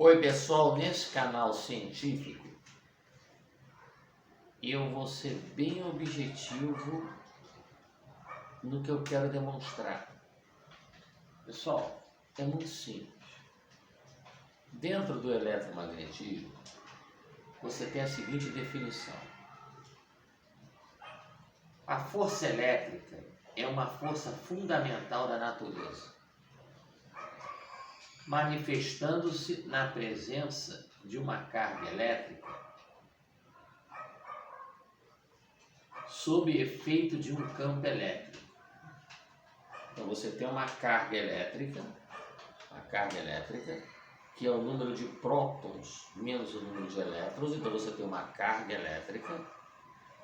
Oi pessoal, nesse canal científico eu vou ser bem objetivo no que eu quero demonstrar. Pessoal, é muito simples. Dentro do eletromagnetismo, você tem a seguinte definição. A força elétrica é uma força fundamental da natureza, manifestando-se na presença de uma carga elétrica sob efeito de um campo elétrico. Então você tem uma carga elétrica, que é o número de prótons menos o número de elétrons, então você tem uma carga elétrica,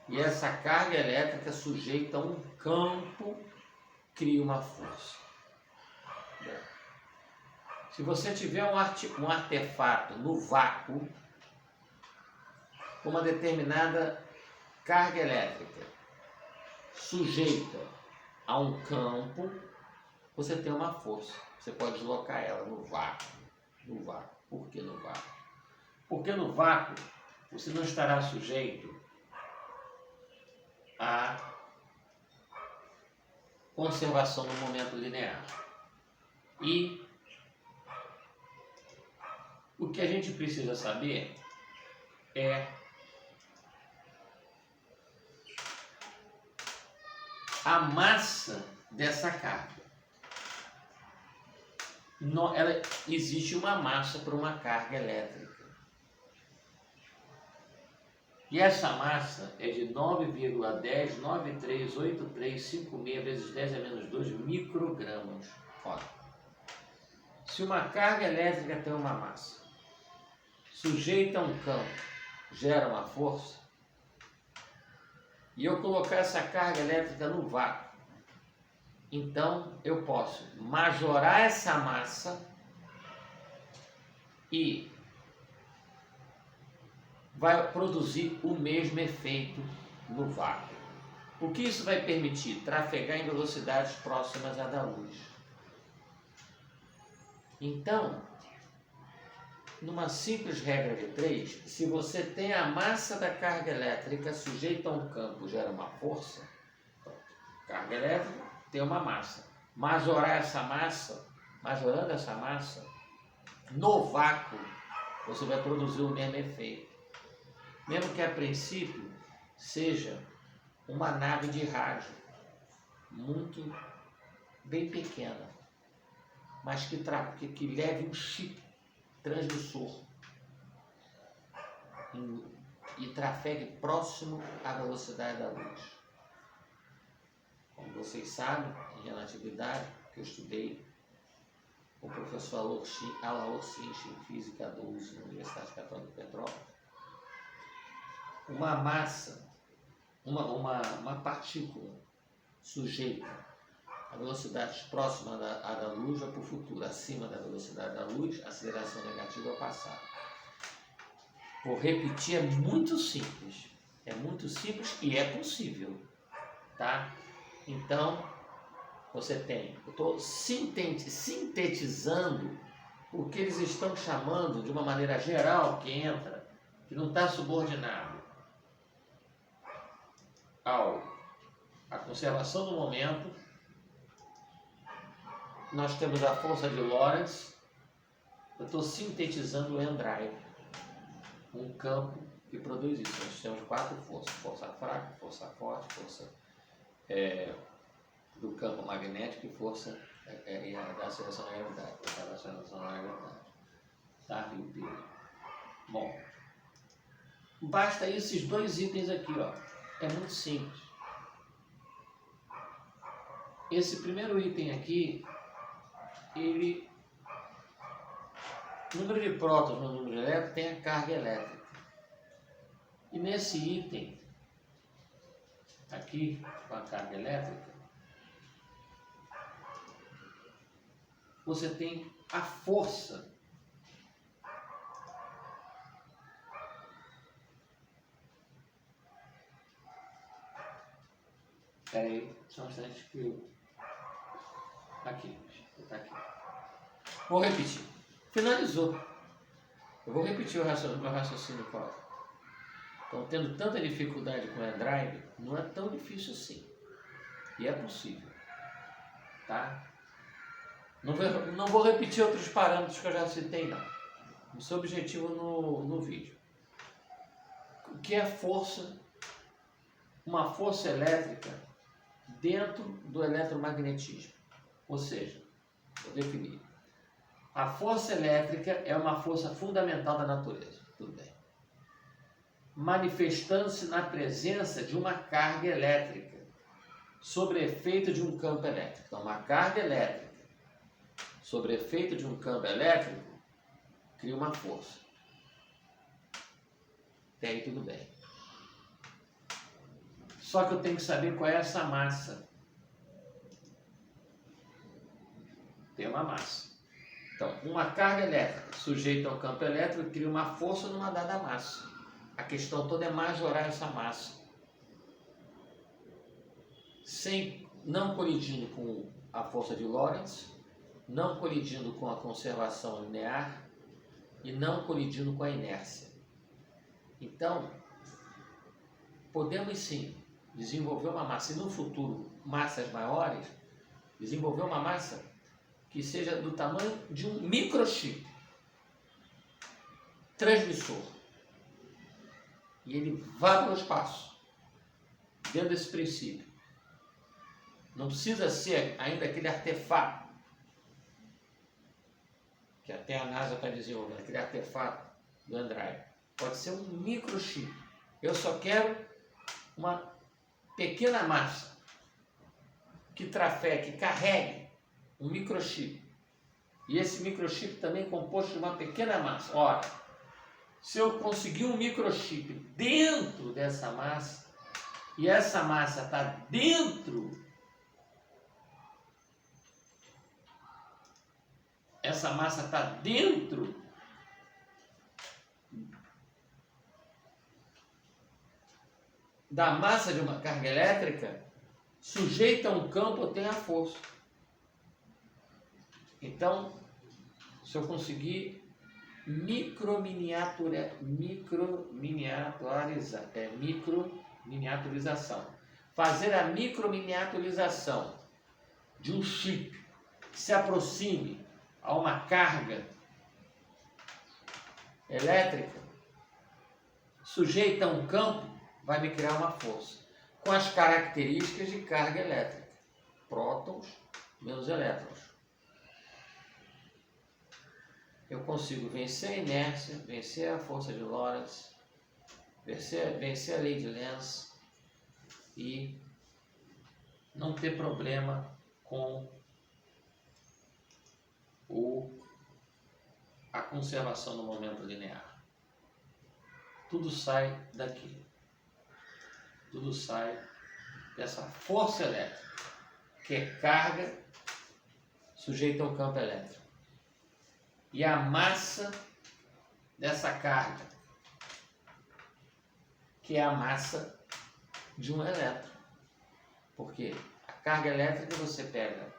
e essa carga elétrica sujeita a um campo, cria uma força. Se você tiver um artefato no vácuo, com uma determinada carga elétrica sujeita a um campo, você tem uma força. Você pode deslocar ela no vácuo. Por que no vácuo? Porque no vácuo você não estará sujeito à conservação no momento linear. E o que a gente precisa saber é a massa dessa carga. Existe uma massa para uma carga elétrica. E essa massa é de 9,10938356 vezes 10 a menos 2 microgramas. Olha, se uma carga elétrica tem uma massa, sujeita a um campo, gera uma força, e eu colocar essa carga elétrica no vácuo, então eu posso majorar essa massa e vai produzir o mesmo efeito no vácuo. O que isso vai permitir? Trafegar em velocidades próximas à da luz. Então, numa simples regra de 3, se você tem a massa da carga elétrica sujeita a um campo, gera uma força, carga elétrica tem uma massa. Majorando essa massa, no vácuo, você vai produzir o mesmo efeito. Mesmo que a princípio seja uma nave de rádio, bem pequena, mas que leve um chip transmissor e trafegue próximo à velocidade da luz. Como vocês sabem, em relatividade, que eu estudei com o professor Alaor Sinch, em Física 12, na Universidade Católica de Petrópolis, uma massa, uma partícula sujeita a velocidades próximas à da luz vai para o futuro, acima da velocidade da luz, aceleração negativa ao passado. Vou repetir, é muito simples e é possível, tá? Então, eu estou sintetizando o que eles estão chamando de uma maneira geral, que não está subordinado à conservação do momento. Nós temos a força de Lorentz. Eu estou sintetizando o N-drive, um campo que produz isso. Nós temos 4 forças: força fraca, força forte, força do campo magnético e força da aceleração da gravidade. Tá? E o peso. Bom, basta esses 2 itens aqui, ó. É muito simples. Esse primeiro item aqui, número de prótons no número de elétrons tem a carga elétrica. E nesse item aqui, com a carga elétrica, você tem a força. Espera aí, só um instante que eu... Aqui. Vou repetir. Finalizou. Eu vou repetir o meu raciocínio, Paulo. Estão tendo tanta dificuldade com o Android, não é tão difícil assim. E é possível. Tá? Não vou repetir outros parâmetros que eu já citei, não. Esse é o objetivo no vídeo. O que é força? Uma força elétrica dentro do eletromagnetismo. Ou seja, vou definir. A força elétrica é uma força fundamental da natureza. Tudo bem. Manifestando-se na presença de uma carga elétrica sobre efeito de um campo elétrico. Então, uma carga elétrica sobre efeito de um campo elétrico cria uma força. Até aí tudo bem. Só que eu tenho que saber qual é essa massa. Tem uma massa. Então, uma carga elétrica sujeita ao campo elétrico cria uma força numa dada massa. A questão toda é majorar essa massa, não colidindo com a força de Lorentz, não colidindo com a conservação linear e não colidindo com a inércia. Então, podemos sim desenvolver uma massa, e no futuro massas maiores, desenvolver uma massa que seja do tamanho de um microchip transmissor. E ele vá para o espaço, dentro desse princípio. Não precisa ser ainda aquele artefato, que até a NASA está desenvolvendo, aquele artefato do Android. Pode ser um microchip. Eu só quero uma pequena massa que trafegue, que carregue um microchip. E esse microchip também é composto de uma pequena massa. Ora, se eu conseguir um microchip dentro dessa massa, e essa massa está dentro, da massa de uma carga elétrica, sujeita a um campo, eu tenho a força. Então, se eu conseguir microminiaturização. Fazer a microminiaturização de um chip que se aproxime a uma carga elétrica, sujeita a um campo, vai me criar uma força com as características de carga elétrica. Prótons menos elétrons. Eu consigo vencer a inércia, vencer a força de Lorentz, vencer a lei de Lenz e não ter problema com a conservação do momento linear. Tudo sai daqui. Tudo sai dessa força elétrica, que é carga sujeita ao campo elétrico. E a massa dessa carga, que é a massa de um elétron. Porque a carga elétrica você pega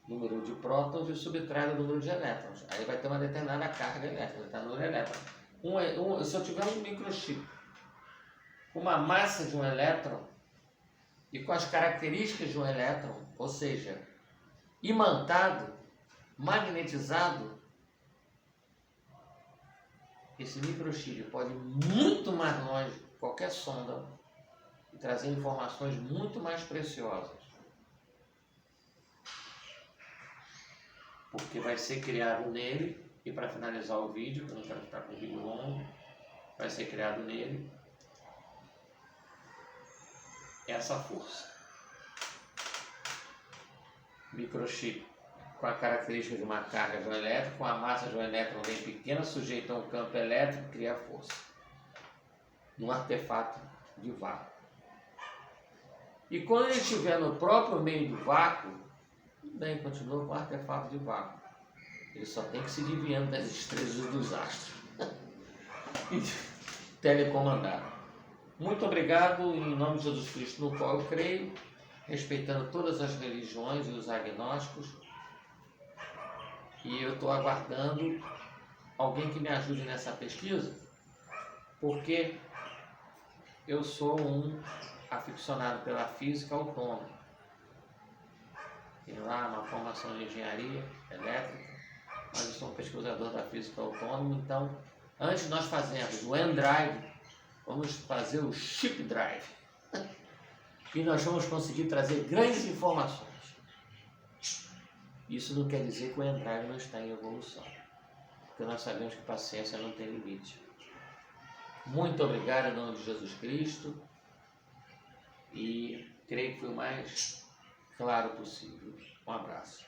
o número de prótons e subtrai o número de elétrons. Aí vai ter uma determinada carga elétrica, tá? Número de elétrons. Se eu tiver um microchip com uma massa de um elétron e com as características de um elétron, ou seja, imantado, magnetizado, esse microchip pode ir muito mais longe que qualquer sonda e trazer informações muito mais preciosas. Porque vai ser criado nele, e para finalizar o vídeo, eu não quero ficar com o vídeo longo, vai ser criado nele essa força. Microchip com a característica de uma carga de um elétron, com a massa de um elétron bem pequena, sujeito a um campo elétrico, cria força. Num artefato de vácuo. E quando ele estiver no próprio meio do vácuo, daí continua com o artefato de vácuo. Ele só tem que se desviando das estrelas e dos astros. E telecomandar. Muito obrigado, em nome de Jesus Cristo, no qual eu creio, respeitando todas as religiões e os agnósticos. E eu estou aguardando alguém que me ajude nessa pesquisa, porque eu sou um aficionado pela física autônoma. Tenho lá uma formação de engenharia elétrica, mas eu sou um pesquisador da física autônoma, então, antes de nós fazermos o N-Drive, vamos fazer o Chip Drive. E nós vamos conseguir trazer grandes informações. Isso não quer dizer que o N-Drive não está em evolução, porque nós sabemos que paciência não tem limite. Muito obrigado em nome de Jesus Cristo, e creio que foi o mais claro possível. Um abraço.